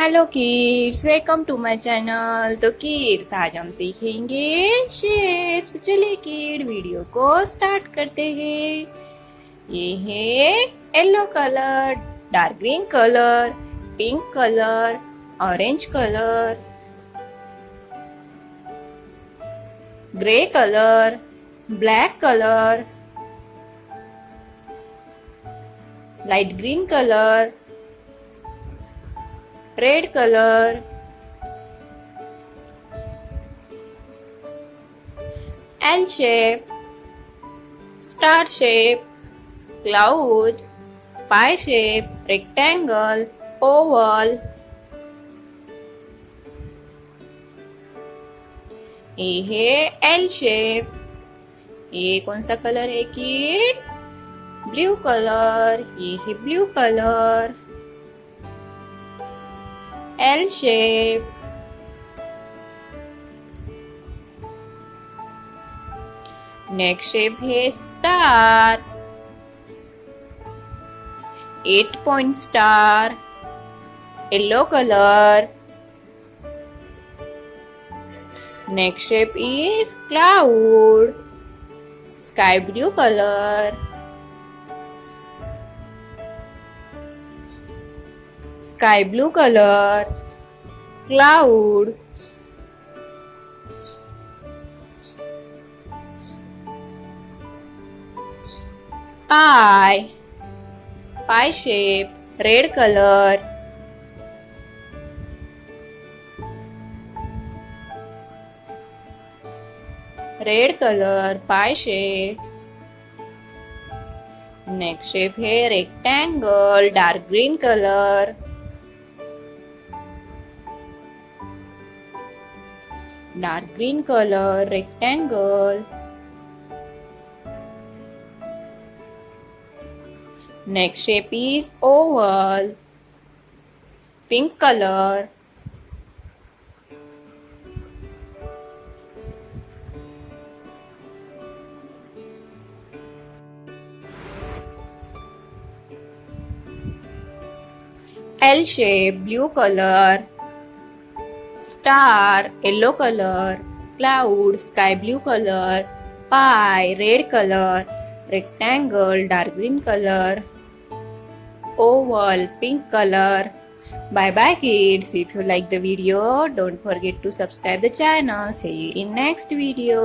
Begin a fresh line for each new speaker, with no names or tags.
Hello kids, welcome to my channel. तो kids, आज हम सीखेंगे शेप्स। चलिए किड, वीडियो को स्टार्ट करते हैं। ये है yellow colour, dark green colour, pink colour, orange colour, grey colour, black colour, light green colour, red colour, L shape, star shape, cloud, pie shape, rectangle, oval। ये है L shape। ये कौन सा कलर है किड्स? Blue colour. ये है blue colour. L shape। Next shape है star. 8 point star, yellow colour. Next shape is cloud, sky blue colour, sky blue color, cloud, pie, pie shape, red color, red color, pie shape। Next shape है rectangle, dark green colour, dark green color, rectangle। Next shape is oval, pink color, L shape, blue color, star, yellow color, cloud, sky blue color, pie, red color, rectangle, dark green color, oval, pink color। Bye bye kids. If you like the video, don't forget to subscribe the channel. See you in next video.